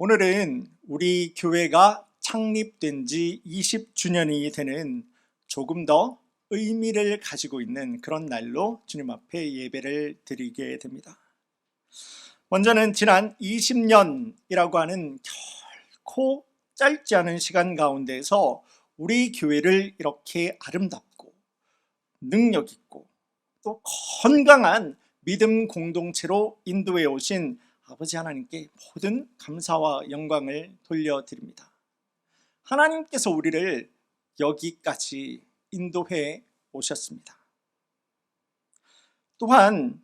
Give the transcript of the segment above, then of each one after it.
오늘은 우리 교회가 창립된 지 20주년이 되는 조금 더 의미를 가지고 있는 그런 날로 주님 앞에 예배를 드리게 됩니다. 먼저는 지난 20년이라고 하는 결코 짧지 않은 시간 가운데에서 우리 교회를 이렇게 아름답고 능력 있고 또 건강한 믿음 공동체로 인도해 오신 아버지 하나님께 모든 감사와 영광을 돌려드립니다. 하나님께서 우리를 여기까지 인도해 오셨습니다. 또한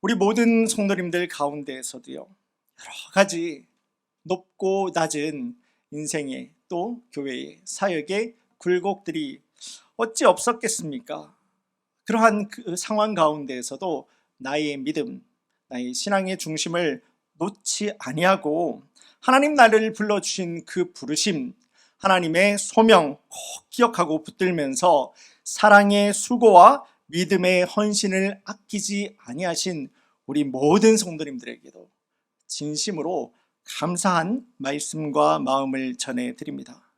우리 모든 성도님들 가운데에서도요, 여러 가지 높고 낮은 인생의 또 교회의 사역의 굴곡들이 어찌 없었겠습니까? 그러한 그 상황 가운데에서도 나의 믿음, 나의 신앙의 중심을 놓지 아니하고 하나님 나를 불러주신 그 부르심, 하나님의 소명 꼭 기억하고 붙들면서 사랑의 수고와 믿음의 헌신을 아끼지 아니하신 우리 모든 성도님들에게도 진심으로 감사한 말씀과 마음을 전해드립니다.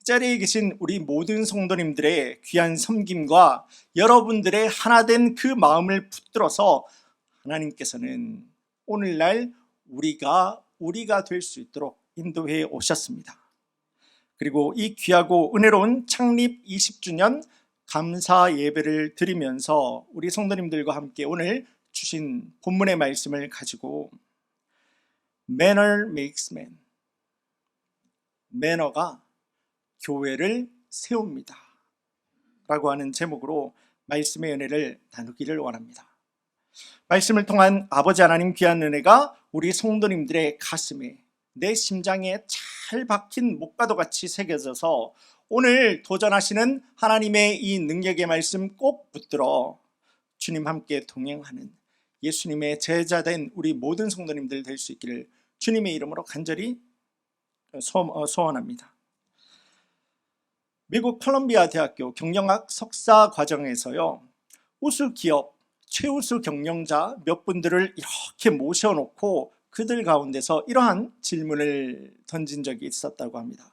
이 자리에 계신 우리 모든 성도님들의 귀한 섬김과 여러분들의 하나된 그 마음을 붙들어서 하나님께서는 오늘날 우리가 될 수 있도록 인도해 오셨습니다. 그리고 이 귀하고 은혜로운 창립 20주년 감사 예배를 드리면서 우리 성도님들과 함께 오늘 주신 본문의 말씀을 가지고 Manner makes man, 매너가 교회를 세웁니다 라고 하는 제목으로 말씀의 은혜를 나누기를 원합니다. 말씀을 통한 아버지 하나님 귀한 은혜가 우리 성도님들의 가슴에, 내 심장에 잘 박힌 목과도 같이 새겨져서 오늘 도전하시는 하나님의 이 능력의 말씀 꼭 붙들어 주님 함께 동행하는 예수님의 제자된 우리 모든 성도님들 될 수 있기를 주님의 이름으로 간절히 소원합니다. 미국 콜롬비아 대학교 경영학 석사 과정에서요, 우수 기업 최우수 경영자 몇 분들을 이렇게 모셔놓고 그들 가운데서 이러한 질문을 던진 적이 있었다고 합니다.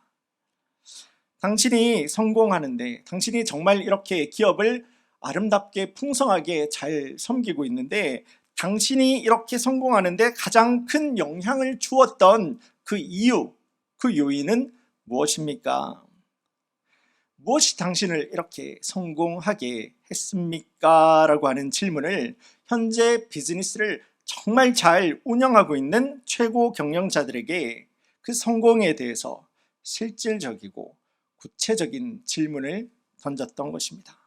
당신이 성공하는데, 당신이 정말 이렇게 기업을 아름답게 풍성하게 잘 섬기고 있는데 당신이 이렇게 성공하는데 가장 큰 영향을 주었던 그 이유, 그 요인은 무엇입니까? 무엇이 당신을 이렇게 성공하게 했습니까? 라고 하는 질문을 현재 비즈니스를 정말 잘 운영하고 있는 최고 경영자들에게 그 성공에 대해서 실질적이고 구체적인 질문을 던졌던 것입니다.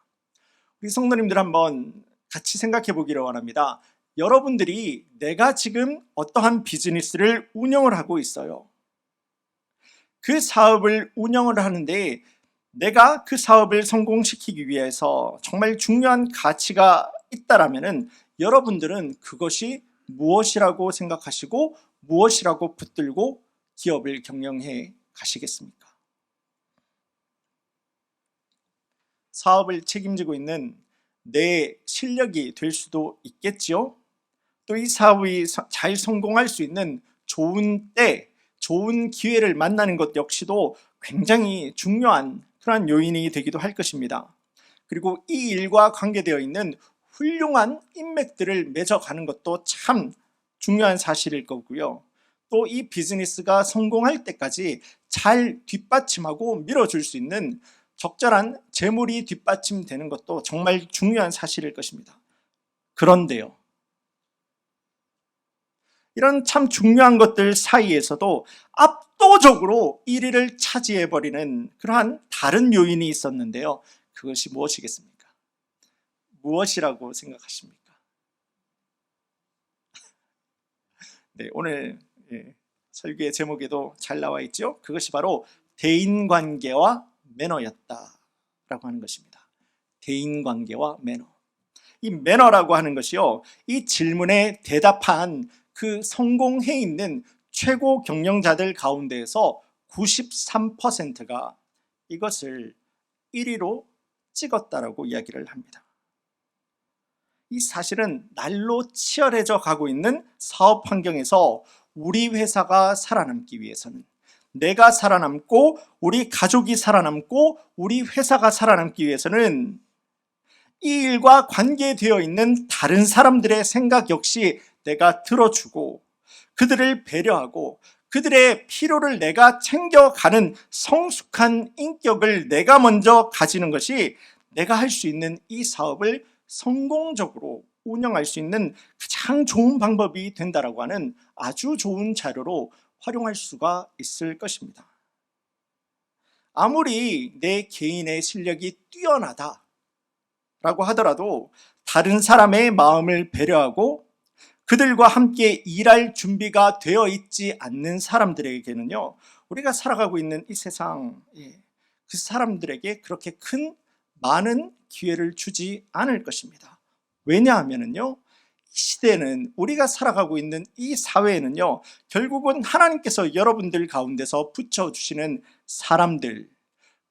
우리 성도님들 한번 같이 생각해 보기를 원합니다. 여러분들이 내가 지금 어떠한 비즈니스를 운영을 하고 있어요. 그 사업을 운영을 하는데 내가 그 사업을 성공시키기 위해서 정말 중요한 가치가 있다라면은 여러분들은 그것이 무엇이라고 생각하시고 무엇이라고 붙들고 기업을 경영해 가시겠습니까? 사업을 책임지고 있는 내 실력이 될 수도 있겠지요. 또 이 사업이 잘 성공할 수 있는 좋은 때, 좋은 기회를 만나는 것 역시도 굉장히 중요한 그러한 요인이 되기도 할 것입니다. 그리고 이 일과 관계되어 있는 훌륭한 인맥들을 맺어가는 것도 참 중요한 사실일 거고요. 또 이 비즈니스가 성공할 때까지 잘 뒷받침하고 밀어줄 수 있는 적절한 재물이 뒷받침되는 것도 정말 중요한 사실일 것입니다. 그런데요, 이런 참 중요한 것들 사이에서도 압도적으로 1위를 차지해버리는 그러한 다른 요인이 있었는데요. 그것이 무엇이겠습니까? 무엇이라고 생각하십니까? 네, 오늘 설교의 제목에도 잘 나와 있죠. 그것이 바로 대인관계와 매너였다라고 하는 것입니다. 대인관계와 매너. 이 매너라고 하는 것이요, 이 질문에 대답한 그 성공해 있는 최고 경영자들 가운데에서 93%가 이것을 1위로 찍었다라고 이야기를 합니다. 이 사실은 날로 치열해져 가고 있는 사업 환경에서 우리 회사가 살아남기 위해서는, 내가 살아남고 우리 가족이 살아남고 우리 회사가 살아남기 위해서는 이 일과 관계되어 있는 다른 사람들의 생각 역시 내가 들어주고 그들을 배려하고 그들의 필요를 내가 챙겨가는 성숙한 인격을 내가 먼저 가지는 것이 내가 할 수 있는 이 사업을 성공적으로 운영할 수 있는 가장 좋은 방법이 된다라고 하는 아주 좋은 자료로 활용할 수가 있을 것입니다. 아무리 내 개인의 실력이 뛰어나다 라고 하더라도 다른 사람의 마음을 배려하고 그들과 함께 일할 준비가 되어 있지 않는 사람들에게는요, 우리가 살아가고 있는 이 세상, 그 사람들에게 그렇게 많은 기회를 주지 않을 것입니다. 왜냐하면요, 이 시대는, 우리가 살아가고 있는 이 사회에는요, 결국은 하나님께서 여러분들 가운데서 붙여주시는 사람들,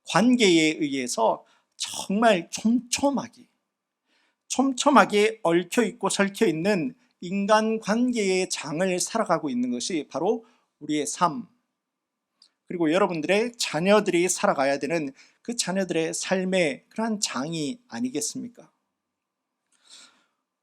관계에 의해서 정말 촘촘하게 얽혀있고 설켜있는 인간관계의 장을 살아가고 있는 것이 바로 우리의 삶, 그리고 여러분들의 자녀들이 살아가야 되는 그 자녀들의 삶의 그러한 장이 아니겠습니까?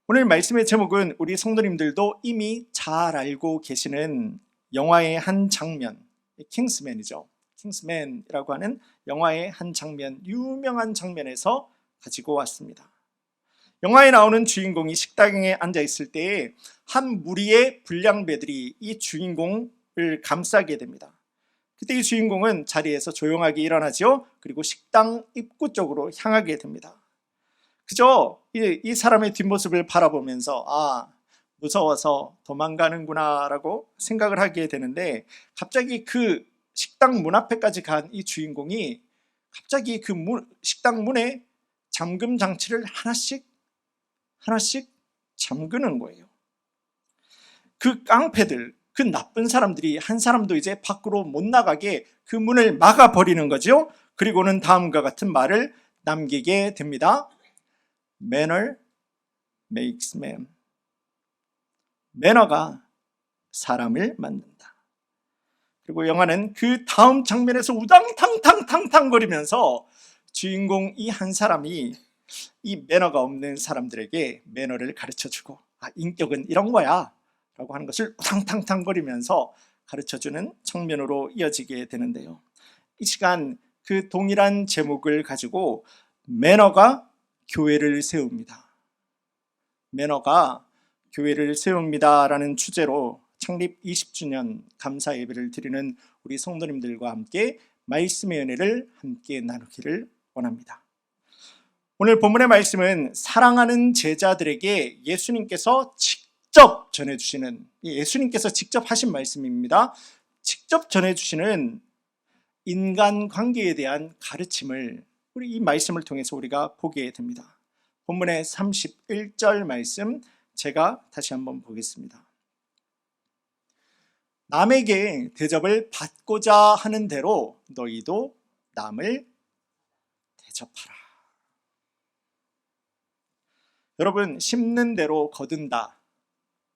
오늘 말씀의 제목은 우리 성도님들도 이미 잘 알고 계시는 영화의 한 장면, 킹스맨이죠. 킹스맨이라고 하는 영화의 한 장면, 유명한 장면에서 가지고 왔습니다. 영화에 나오는 주인공이 식당에 앉아 있을 때에 한 무리의 불량배들이 이 주인공을 감싸게 됩니다. 그때 이 주인공은 자리에서 조용하게 일어나죠. 그리고 식당 입구 쪽으로 향하게 됩니다. 그저 이 사람의 뒷모습을 바라보면서 무서워서 도망가는구나 라고 생각을 하게 되는데, 갑자기 그 식당 문 앞에까지 간 이 주인공이 갑자기 그 식당 문에 잠금 장치를 하나씩 잠그는 거예요. 그 깡패들, 그 나쁜 사람들이 한 사람도 이제 밖으로 못 나가게 그 문을 막아버리는 거죠. 그리고는 다음과 같은 말을 남기게 됩니다. Manner makes man. 매너가 사람을 만든다. 그리고 영화는 그 다음 장면에서 우당탕탕탕탕 거리면서 주인공 이 한 사람이 이 매너가 없는 사람들에게 매너를 가르쳐주고, 인격은 이런 거야 라고 하는 것을 우당탕탕 거리면서 가르쳐주는 장면으로 이어지게 되는데요, 이 시간 그 동일한 제목을 가지고 매너가 교회를 세웁니다. 매너가 교회를 세웁니다 라는 주제로 창립 20주년 감사 예배를 드리는 우리 성도님들과 함께 말씀의 은혜를 함께 나누기를 원합니다. 오늘 본문의 말씀은 사랑하는 제자들에게 예수님께서 직접 전해주시는, 예수님께서 직접 하신 말씀입니다. 직접 전해주시는 인간관계에 대한 가르침을 우리 이 말씀을 통해서 우리가 보게 됩니다. 본문의 31절 말씀 제가 다시 한번 보겠습니다. 남에게 대접을 받고자 하는 대로 너희도 남을 대접하라. 여러분, 심는 대로 거둔다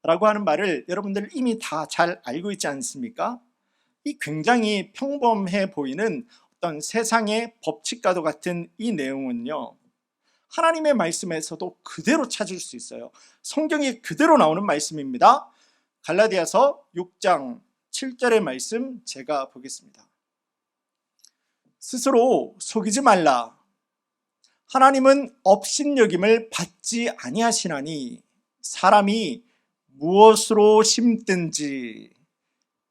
라고 하는 말을 여러분들 이미 다 잘 알고 있지 않습니까? 이 굉장히 평범해 보이는 어떤 세상의 법칙과도 같은 이 내용은요, 하나님의 말씀에서도 그대로 찾을 수 있어요. 성경에 그대로 나오는 말씀입니다. 갈라디아서 6장 7절의 말씀 제가 보겠습니다. 스스로 속이지 말라. 하나님은 업신여김을 받지 아니하시나니 사람이 무엇으로 심든지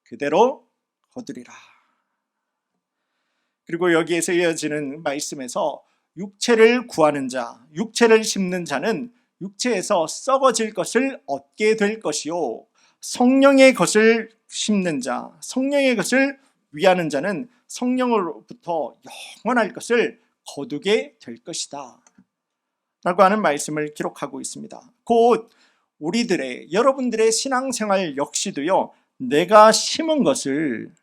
그대로 거두리라. 그리고 여기에서 이어지는 말씀에서 육체를 구하는 자, 육체를 심는 자는 육체에서 썩어질 것을 얻게 될 것이요, 성령의 것을 심는 자, 성령의 것을 위하는 자는 성령으로부터 영원할 것을 거두게 될 것이다 라고 하는 말씀을 기록하고 있습니다. 곧 우리들의, 여러분들의 신앙생활 역시도요, 내가 심은 것을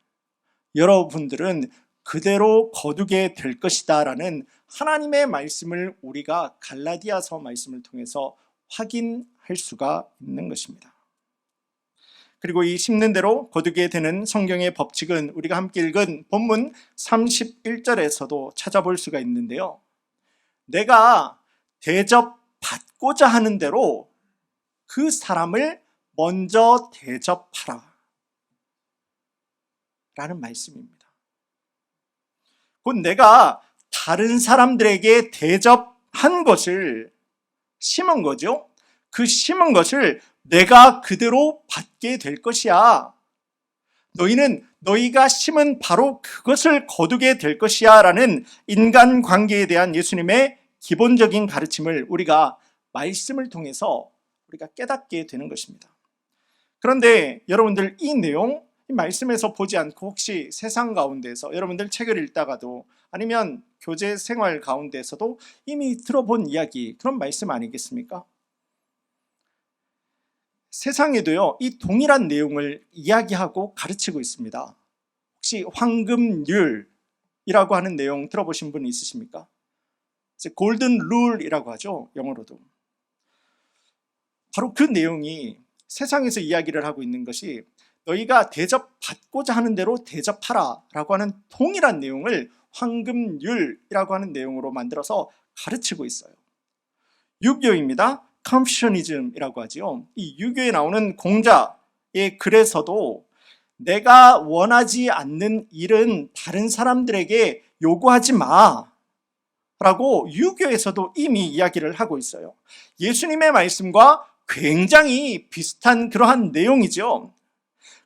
여러분들은 그대로 거두게 될 것이다 라는 하나님의 말씀을 우리가 갈라디아서 말씀을 통해서 확인할 수가 있는 것입니다. 그리고 이 심는 대로 거두게 되는 성경의 법칙은 우리가 함께 읽은 본문 31절에서도 찾아볼 수가 있는데요. 내가 대접받고자 하는 대로 그 사람을 먼저 대접하라 라는 말씀입니다. 곧 내가 다른 사람들에게 대접한 것을 심은 거죠. 그 심은 것을 내가 그대로 받게 될 것이야. 너희는 너희가 심은 바로 그것을 거두게 될 것이야 라는 인간관계에 대한 예수님의 기본적인 가르침을 우리가 말씀을 통해서 우리가 깨닫게 되는 것입니다. 그런데 여러분들 이 내용, 이 말씀에서 보지 않고 혹시 세상 가운데서 여러분들 책을 읽다가도 아니면 교제 생활 가운데서도 이미 들어본 이야기, 그런 말씀 아니겠습니까? 세상에도요, 이 동일한 내용을 이야기하고 가르치고 있습니다. 혹시 황금률이라고 하는 내용 들어보신 분 있으십니까? 골든 룰이라고 하죠, 영어로도. 바로 그 내용이 세상에서 이야기를 하고 있는 것이 너희가 대접받고자 하는 대로 대접하라 라고 하는 동일한 내용을 황금률이라고 하는 내용으로 만들어서 가르치고 있어요. 유교입니다. 컨퓨셔니즘이라고 하지요. 이 유교에 나오는 공자의 글에서도 내가 원하지 않는 일은 다른 사람들에게 요구하지 마 라고 유교에서도 이미 이야기를 하고 있어요. 예수님의 말씀과 굉장히 비슷한 그러한 내용이죠.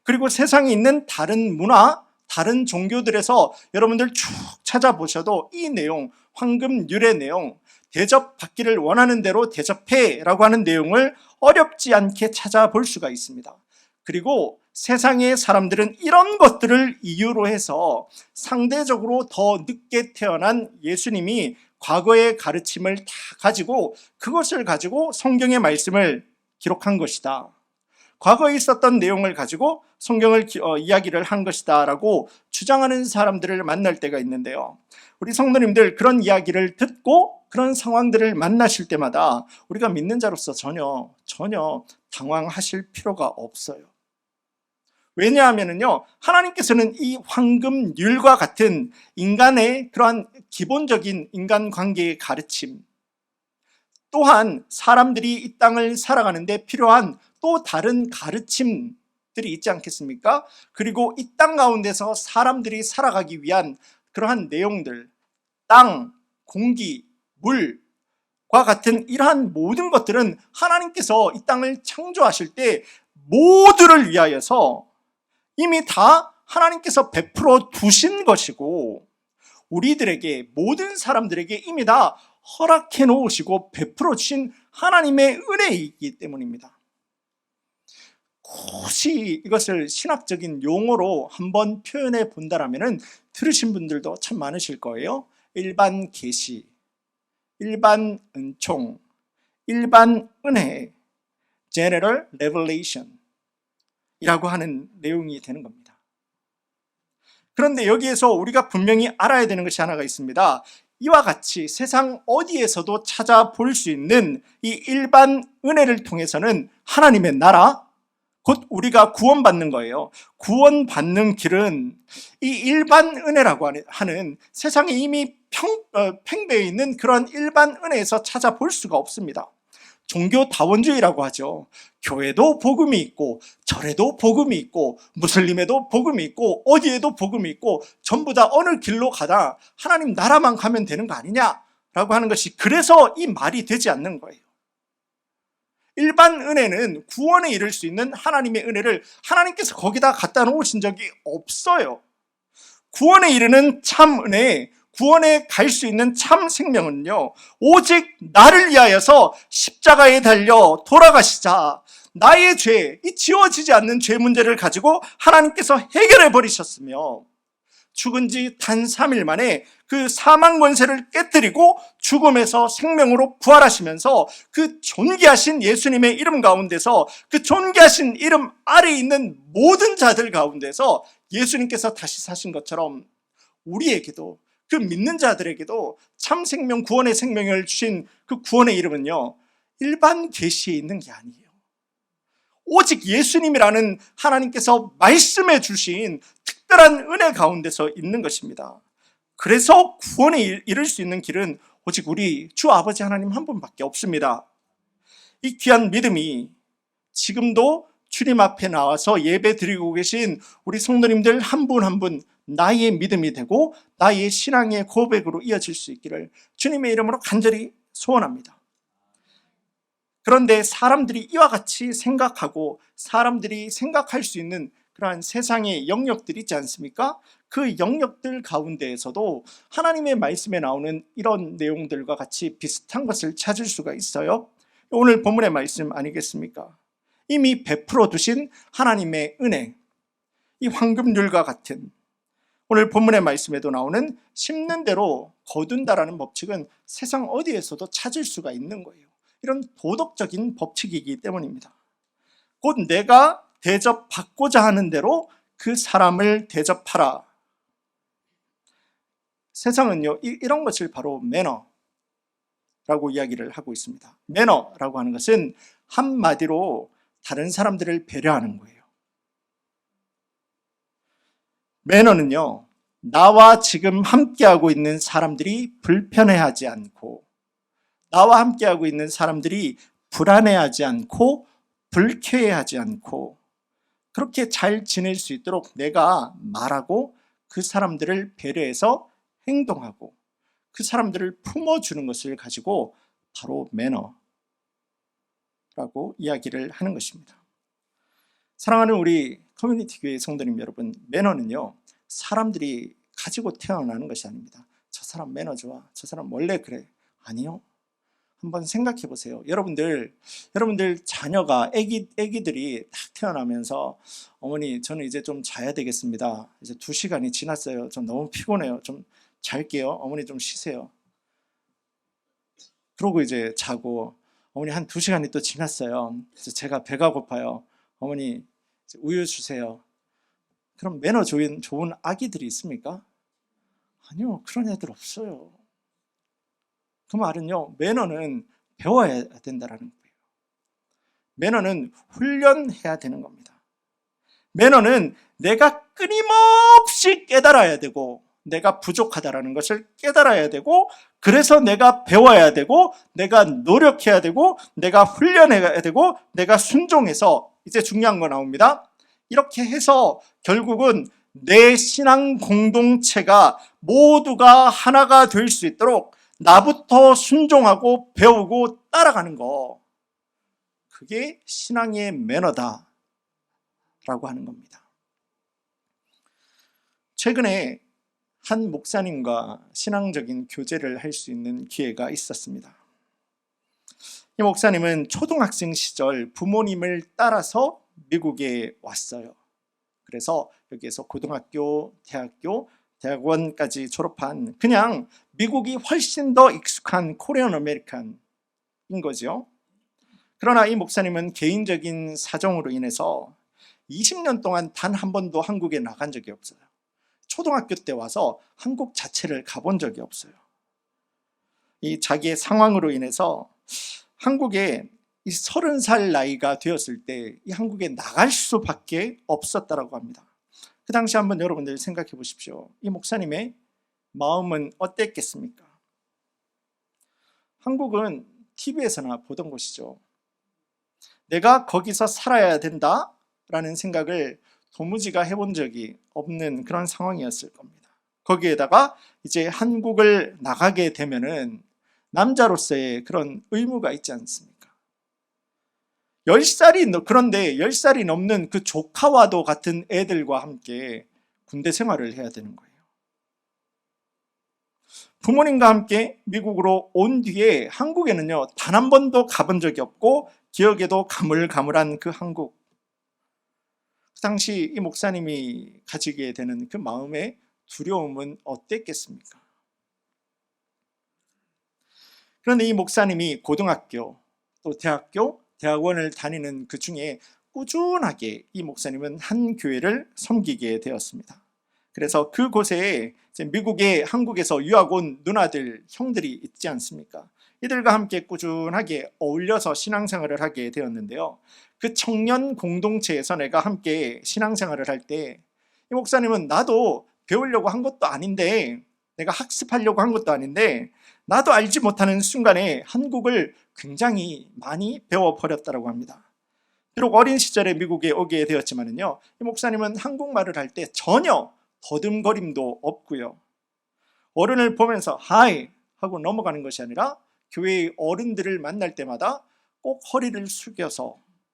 그리고 세상에 있는 다른 문화, 다른 종교들에서 여러분들 쭉 찾아보셔도 이 내용, 황금률의 내용, 대접받기를 원하는 대로 대접해 라고 하는 내용을 어렵지 않게 찾아볼 수가 있습니다. 그리고 세상의 사람들은 이런 것들을 이유로 해서 상대적으로 더 늦게 태어난 예수님이 과거의 가르침을 다 가지고 그것을 가지고 성경의 말씀을 기록한 것이다. 과거에 있었던 내용을 가지고 성경을 이야기를 한 것이다 라고 주장하는 사람들을 만날 때가 있는데요. 우리 성도님들 그런 이야기를 듣고 그런 상황들을 만나실 때마다 우리가 믿는 자로서 전혀 당황하실 필요가 없어요. 왜냐하면요, 하나님께서는 이 황금률과 같은 인간의 그러한 기본적인 인간관계의 가르침, 또한 사람들이 이 땅을 살아가는데 필요한 또 다른 가르침들이 있지 않겠습니까? 그리고 이 땅 가운데서 사람들이 살아가기 위한 그러한 내용들, 땅, 공기, 물과 같은 이러한 모든 것들은 하나님께서 이 땅을 창조하실 때 모두를 위하여서 이미 다 하나님께서 베풀어 두신 것이고 우리들에게, 모든 사람들에게 이미 다 허락해 놓으시고 베풀어 주신 하나님의 은혜이기 때문입니다. 굳이 이것을 신학적인 용어로 한번 표현해 본다라면 들으신 분들도 참 많으실 거예요. 일반 계시, 일반 은총, 일반 은혜, General Revelation 이라고 하는 내용이 되는 겁니다. 그런데 여기에서 우리가 분명히 알아야 되는 것이 하나가 있습니다. 이와 같이 세상 어디에서도 찾아볼 수 있는 이 일반 은혜를 통해서는 하나님의 나라, 곧 우리가 구원받는 거예요. 구원받는 길은 이 일반 은혜라고 하는 세상에 이미 팽배해 있는 그런 일반 은혜에서 찾아볼 수가 없습니다. 종교다원주의라고 하죠. 교회도 복음이 있고 절에도 복음이 있고 무슬림에도 복음이 있고 어디에도 복음이 있고 전부 다 어느 길로 가다 하나님 나라만 가면 되는 거 아니냐라고 하는 것이, 그래서 이 말이 되지 않는 거예요. 일반 은혜는 구원에 이를 수 있는 하나님의 은혜를 하나님께서 거기다 갖다 놓으신 적이 없어요. 구원에 이르는 참 은혜, 구원에 갈 수 있는 참 생명은요, 오직 나를 위하여서 십자가에 달려 돌아가시자 나의 죄, 이 지워지지 않는 죄 문제를 가지고 하나님께서 해결해 버리셨으며 죽은 지 단 3일 만에 그 사망 권세를 깨뜨리고 죽음에서 생명으로 부활하시면서 그 존귀하신 예수님의 이름 가운데서, 그 존귀하신 이름 아래에 있는 모든 자들 가운데서 예수님께서 다시 사신 것처럼 우리에게도, 그 믿는 자들에게도 참 생명, 구원의 생명을 주신 그 구원의 이름은요, 일반 계시에 있는 게 아니에요. 오직 예수님이라는 하나님께서 말씀해 주신 특별한 은혜 가운데서 있는 것입니다. 그래서 구원에 이를 수 있는 길은 오직 우리 주 아버지 하나님 한 분밖에 없습니다. 이 귀한 믿음이 지금도 주님 앞에 나와서 예배 드리고 계신 우리 성도님들 한 분 한 분 나의 믿음이 되고 나의 신앙의 고백으로 이어질 수 있기를 주님의 이름으로 간절히 소원합니다. 그런데 사람들이 이와 같이 생각하고 사람들이 생각할 수 있는 그러한 세상의 영역들이 있지 않습니까? 그 영역들 가운데에서도 하나님의 말씀에 나오는 이런 내용들과 같이 비슷한 것을 찾을 수가 있어요. 오늘 본문의 말씀 아니겠습니까? 이미 베풀어 두신 하나님의 은혜, 이 황금률과 같은 오늘 본문의 말씀에도 나오는 심는 대로 거둔다라는 법칙은 세상 어디에서도 찾을 수가 있는 거예요. 이런 도덕적인 법칙이기 때문입니다. 곧 내가 대접받고자 하는 대로 그 사람을 대접하라. 세상은요, 이런 것을 바로 매너라고 이야기를 하고 있습니다. 매너라고 하는 것은 한마디로 다른 사람들을 배려하는 거예요. 매너는요, 나와 지금 함께하고 있는 사람들이 불편해하지 않고, 나와 함께하고 있는 사람들이 불안해하지 않고, 불쾌해하지 않고, 그렇게 잘 지낼 수 있도록 내가 말하고 그 사람들을 배려해서 행동하고 그 사람들을 품어주는 것을 가지고 바로 매너라고 이야기를 하는 것입니다. 사랑하는 우리 커뮤니티 교회 성도님 여러분, 매너는요, 사람들이 가지고 태어나는 것이 아닙니다. 저 사람 매너 좋아, 저 사람 원래 그래. 아니요. 한번 생각해 보세요. 여러분들 자녀가 애기들이 딱 태어나면서 어머니 저는 이제 좀 자야 되겠습니다. 이제 2시간이 지났어요. 좀 너무 피곤해요. 좀 잘게요. 어머니 좀 쉬세요. 그러고 이제 자고 어머니 한 2시간이 또 지났어요. 그래서 제가 배가 고파요. 어머니 우유 주세요. 그럼 매너 좋은 아기들이 있습니까? 아니요. 그런 애들 없어요. 그 말은요, 매너는 배워야 된다는 거예요. 매너는 훈련해야 되는 겁니다. 매너는 내가 끊임없이 깨달아야 되고 내가 부족하다는 것을 깨달아야 되고 그래서 내가 배워야 되고 내가 노력해야 되고 내가 훈련해야 되고 내가 순종해서 이제 중요한 거 나옵니다. 이렇게 해서 결국은 내 신앙 공동체가 모두가 하나가 될 수 있도록 나부터 순종하고 배우고 따라가는 거, 그게 신앙의 매너다라고 하는 겁니다. 최근에 한 목사님과 신앙적인 교제를 할 수 있는 기회가 있었습니다. 이 목사님은 초등학생 시절 부모님을 따라서 미국에 왔어요. 그래서 여기에서 고등학교, 대학원까지 졸업한 그냥 미국이 훨씬 더 익숙한 코리안 아메리칸인 거죠. 그러나 이 목사님은 개인적인 사정으로 인해서 20년 동안 단 한 번도 한국에 나간 적이 없어요. 초등학교 때 와서 한국 자체를 가본 적이 없어요. 이 자기의 상황으로 인해서 한국에 이 30살 나이가 되었을 때 이 한국에 나갈 수밖에 없었다라고 합니다. 그 당시 한번 여러분들 생각해 보십시오. 이 목사님의 마음은 어땠겠습니까? 한국은 TV에서나 보던 곳이죠. 내가 거기서 살아야 된다라는 생각을 도무지가 해본 적이 없는 그런 상황이었을 겁니다. 거기에다가 이제 한국을 나가게 되면은 남자로서의 그런 의무가 있지 않습니까? 그런데 10살이 넘는 그 조카와도 같은 애들과 함께 군대 생활을 해야 되는 거예요. 부모님과 함께 미국으로 온 뒤에 한국에는요, 단 한 번도 가본 적이 없고 기억에도 가물가물한 그 한국. 그 당시 이 목사님이 가지게 되는 그 마음의 두려움은 어땠겠습니까? 그런데 이 목사님이 고등학교, 또 대학교, 대학원을 다니는 그 중에 꾸준하게 이 목사님은 한 교회를 섬기게 되었습니다. 그래서 그곳에 이제 미국에 한국에서 유학 온 누나들, 형들이 있지 않습니까? 이들과 함께 꾸준하게 어울려서 신앙생활을 하게 되었는데요. 그 청년 공동체에서 내가 함께 신앙생활을 할 때 이 목사님은 나도 배우려고 한 것도 아닌데, 내가 학습하려고 한 것도 아닌데, 나도 알지 못하는 순간에 한국을 굉장히 많이 배워버렸다고 합니다. 비록 어린 시절에 미국에 오게 되었지만요, 이 목사님은 한국말을 할 때 전혀 더듬거림도 없고요. 어른을 보면서 하이 하고 넘어가는 것이 아니라 교회의 어른들을 만날 때마다 꼭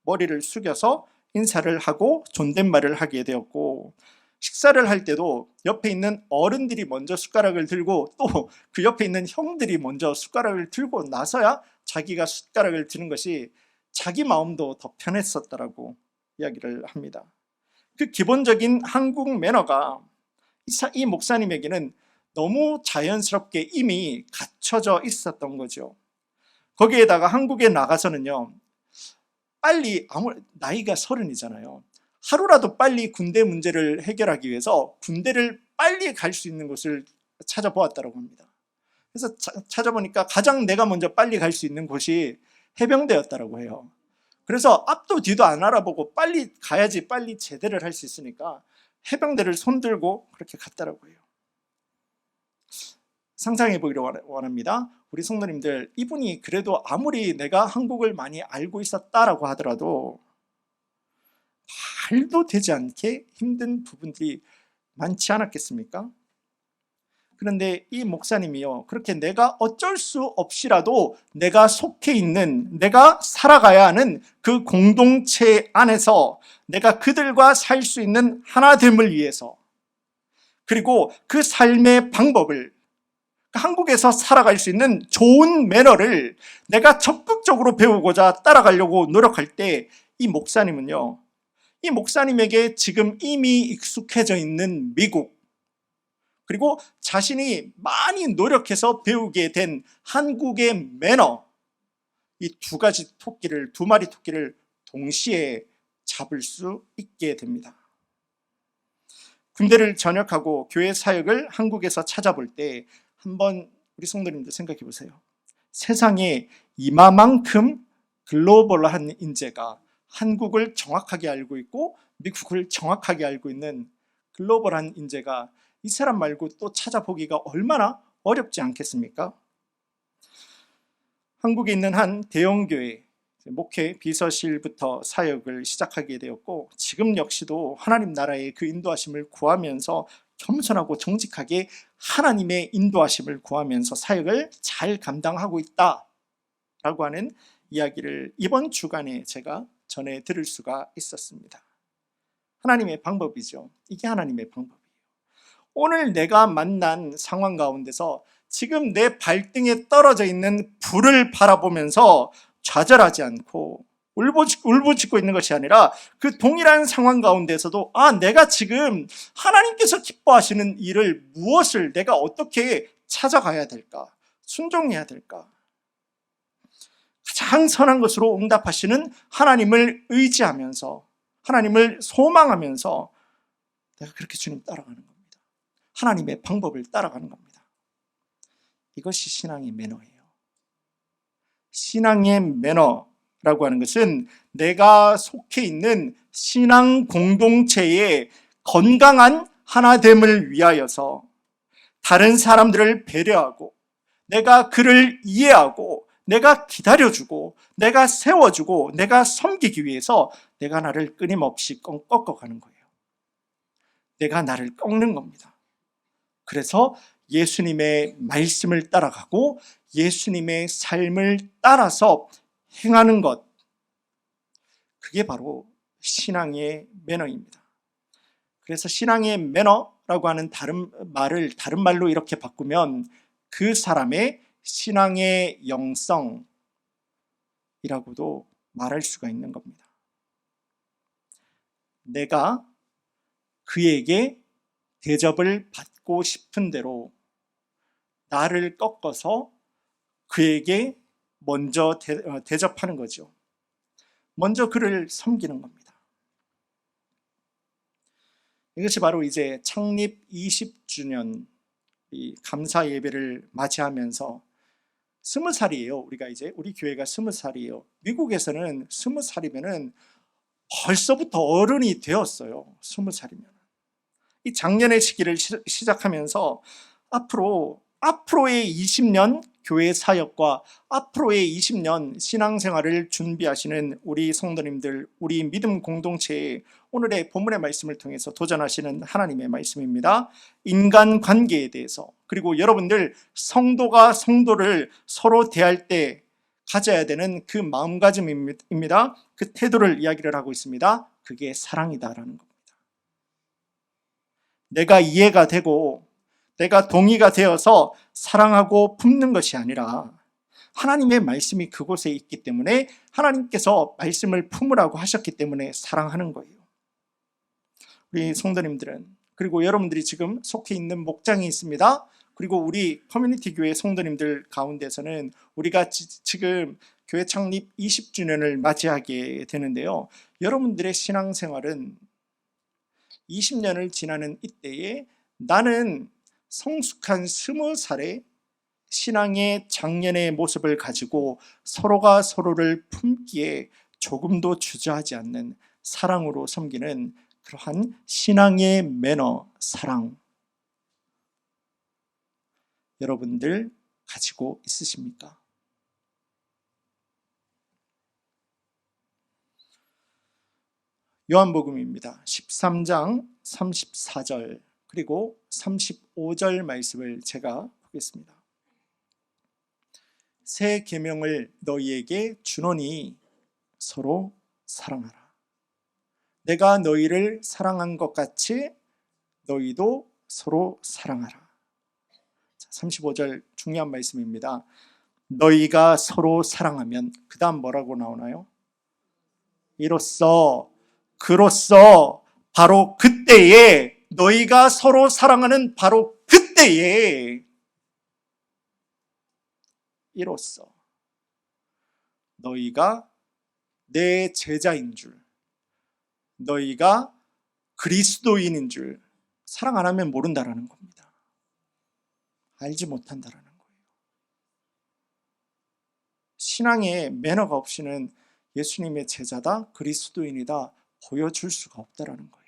머리를 숙여서 인사를 하고 존댓말을 하게 되었고, 식사를 할 때도 옆에 있는 어른들이 먼저 숟가락을 들고 또 그 옆에 있는 형들이 먼저 숟가락을 들고 나서야 자기가 숟가락을 드는 것이 자기 마음도 더 편했었다라고 이야기를 합니다. 그 기본적인 한국 매너가 이 목사님에게는 너무 자연스럽게 이미 갖춰져 있었던 거죠. 거기에다가 한국에 나가서는요, 빨리, 나이가 30이잖아요. 하루라도 빨리 군대 문제를 해결하기 위해서 군대를 빨리 갈 수 있는 곳을 찾아보았다고 합니다. 그래서 찾아보니까 가장 내가 먼저 빨리 갈 수 있는 곳이 해병대였다고 해요. 그래서 앞도 뒤도 안 알아보고 빨리 가야지 빨리 제대를 할 수 있으니까 해병대를 손들고 그렇게 갔다고 해요. 상상해 보기를 원합니다. 우리 성도님들, 이분이 그래도 아무리 내가 한국을 많이 알고 있었다라고 하더라도 말도 되지 않게 힘든 부분들이 많지 않았겠습니까? 그런데 이 목사님이요, 그렇게 내가 어쩔 수 없이라도 내가 속해 있는, 내가 살아가야 하는 그 공동체 안에서 내가 그들과 살 수 있는 하나됨을 위해서, 그리고 그 삶의 방법을, 한국에서 살아갈 수 있는 좋은 매너를 내가 적극적으로 배우고자 따라가려고 노력할 때 이 목사님은요, 이 목사님에게 지금 이미 익숙해져 있는 미국, 그리고 자신이 많이 노력해서 배우게 된 한국의 매너, 이 두 마리 토끼를 동시에 잡을 수 있게 됩니다. 군대를 전역하고 교회 사역을 한국에서 찾아볼 때 한번 우리 성도님들 생각해 보세요. 세상에 이마만큼 글로벌한 인재가 한국을 정확하게 알고 있고 미국을 정확하게 알고 있는 글로벌한 인재가 이 사람 말고 또 찾아보기가 얼마나 어렵지 않겠습니까? 한국에 있는 한 대형교회 목회 비서실부터 사역을 시작하게 되었고, 지금 역시도 하나님 나라의 그 인도하심을 구하면서 겸손하고 정직하게 하나님의 인도하심을 구하면서 사역을 잘 감당하고 있다라고 하는 이야기를 이번 주간에 제가 전해 들을 수가 있었습니다. 하나님의 방법이죠. 이게 하나님의 방법이에요. 오늘 내가 만난 상황 가운데서 지금 내 발등에 떨어져 있는 불을 바라보면서 좌절하지 않고 울부짖고 있는 것이 아니라 그 동일한 상황 가운데서도 내가 지금 하나님께서 기뻐하시는 일을 무엇을 내가 어떻게 찾아가야 될까? 순종해야 될까? 가장 선한 것으로 응답하시는 하나님을 의지하면서, 하나님을 소망하면서 내가 그렇게 주님 따라가는 겁니다. 하나님의 방법을 따라가는 겁니다. 이것이 신앙의 매너예요. 신앙의 매너라고 하는 것은 내가 속해 있는 신앙 공동체의 건강한 하나됨을 위하여서 다른 사람들을 배려하고, 내가 그를 이해하고, 내가 기다려주고, 내가 세워주고, 내가 섬기기 위해서 내가 나를 끊임없이 꺾어가는 거예요. 내가 나를 꺾는 겁니다. 그래서 예수님의 말씀을 따라가고 예수님의 삶을 따라서 행하는 것, 그게 바로 신앙의 매너입니다. 그래서 신앙의 매너라고 하는 다른 말로 이렇게 바꾸면 그 사람의 신앙의 영성이라고도 말할 수가 있는 겁니다. 내가 그에게 대접을 받고 싶은 대로 나를 꺾어서 그에게 먼저 대접하는 거죠. 먼저 그를 섬기는 겁니다. 이것이 바로 이제 창립 20주년 이 감사 예배를 맞이하면서 20살이에요. 우리 교회가 20살이에요. 미국에서는 20살이면은 벌써부터 어른이 되었어요. 20살이면. 이 작년의 시기를 시작하면서 앞으로의 20년 교회 사역과 앞으로의 20년 신앙생활을 준비하시는 우리 성도님들, 우리 믿음 공동체에 오늘의 본문의 말씀을 통해서 도전하시는 하나님의 말씀입니다. 인간관계에 대해서, 그리고 여러분들 성도가 성도를 서로 대할 때 가져야 되는 그 마음가짐입니다. 그 태도를 이야기를 하고 있습니다. 그게 사랑이다라는 겁니다. 내가 이해가 되고 내가 동의가 되어서 사랑하고 품는 것이 아니라 하나님의 말씀이 그곳에 있기 때문에 하나님께서 말씀을 품으라고 하셨기 때문에 사랑하는 거예요. 우리 성도님들은, 그리고 여러분들이 지금 속해 있는 목장이 있습니다. 그리고 우리 커뮤니티 교회 성도님들 가운데서는 우리가 지금 교회 창립 20주년을 맞이하게 되는데요. 여러분들의 신앙생활은 20년을 지나는 이때에 나는 성숙한 20살의 신앙의 장년의 모습을 가지고 서로가 서로를 품기에 조금도 주저하지 않는 사랑으로 섬기는 그러한 신앙의 매너, 사랑, 여러분들 가지고 있으십니까? 요한복음입니다. 13장 34절 그리고 35절 말씀을 제가 보겠습니다. 새 계명을 너희에게 주노니 서로 사랑하라. 내가 너희를 사랑한 것 같이 너희도 서로 사랑하라. 35절 중요한 말씀입니다. 너희가 서로 사랑하면 그 다음 뭐라고 나오나요? 그로써 바로 그때에, 너희가 서로 사랑하는 바로 그때에 이로써 너희가 내 제자인 줄, 너희가 그리스도인인 줄, 사랑 안 하면 모른다라는 겁니다. 알지 못한다라는 거예요. 신앙의 매너가 없이는 예수님의 제자다, 그리스도인이다 보여줄 수가 없다라는 거예요.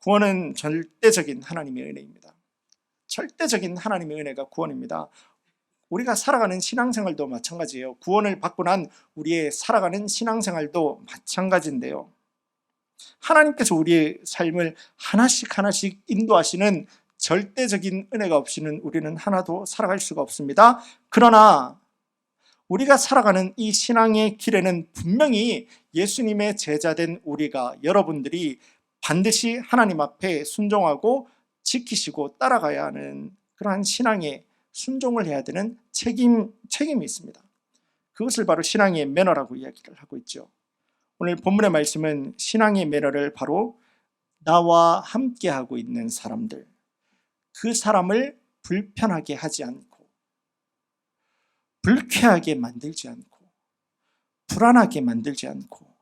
구원은 절대적인 하나님의 은혜입니다. 절대적인 하나님의 은혜가 구원입니다. 우리가 살아가는 신앙생활도 마찬가지예요. 구원을 받고 난 우리의 살아가는 신앙생활도 마찬가지인데요. 하나님께서 우리의 삶을 하나씩 하나씩 인도하시는 절대적인 은혜가 없이는 우리는 하나도 살아갈 수가 없습니다. 그러나 우리가 살아가는 이 신앙의 길에는 분명히 예수님의 제자된 우리가, 여러분들이 반드시 하나님 앞에 순종하고 지키시고 따라가야 하는 그러한 신앙에 순종을 해야 되는 책임이 있습니다. 그것을 바로 신앙의 매너라고 이야기를 하고 있죠. 오늘 본문의 말씀은 신앙의 매너를 바로 나와 함께하고 있는 사람들, 그 사람을 불편하게 하지 않고 불쾌하게 만들지 않고 불안하게 만들지 않고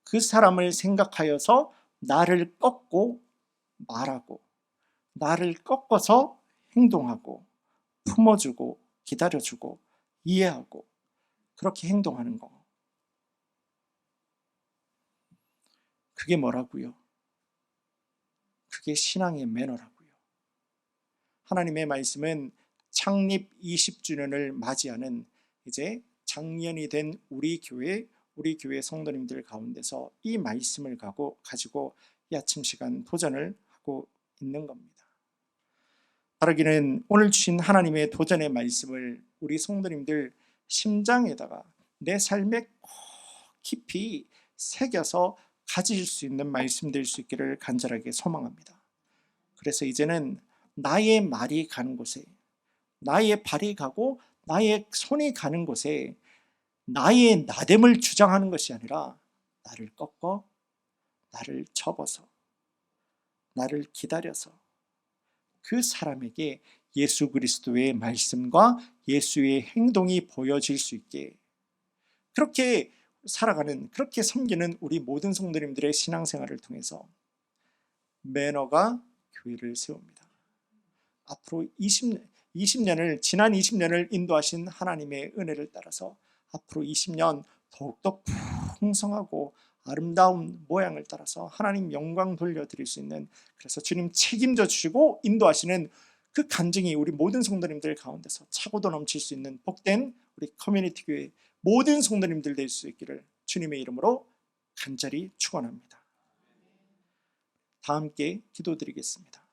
그 사람을 생각하여서 나를 꺾고 말하고 나를 꺾어서 행동하고 품어주고 기다려주고 이해하고 그렇게 행동하는 거, 그게 뭐라고요? 그게 신앙의 매너라고요. 하나님의 말씀은 창립 20주년을 맞이하는 이제 작년이 된 우리 교회 성도님들 가운데서 이 말씀을 가지고 이 아침 시간 도전을 하고 있는 겁니다. 바라기는 오늘 주신 하나님의 도전의 말씀을 우리 성도님들 심장에다가 내 삶에 깊이 새겨서 가질 수 있는 말씀 될 수 있기를 간절하게 소망합니다. 그래서 이제는 나의 말이 가는 곳에, 나의 발이 가고 나의 손이 가는 곳에 나의 나됨을 주장하는 것이 아니라 나를 꺾어, 나를 접어서, 나를 기다려서 그 사람에게 예수 그리스도의 말씀과 예수의 행동이 보여질 수 있게, 그렇게 살아가는, 그렇게 섬기는 우리 모든 성도님들의 신앙생활을 통해서 매너가 교회를 세웁니다. 앞으로 20년을 지난 20년을 인도하신 하나님의 은혜를 따라서 앞으로 20년 더욱더 풍성하고 아름다운 모양을 따라서 하나님 영광 돌려드릴 수 있는, 그래서 주님 책임져 주시고 인도하시는 그 간증이 우리 모든 성도님들 가운데서 차고도 넘칠 수 있는 복된 우리 커뮤니티 교회 모든 성도님들 될 수 있기를 주님의 이름으로 간절히 축원합니다. 다 함께 기도드리겠습니다.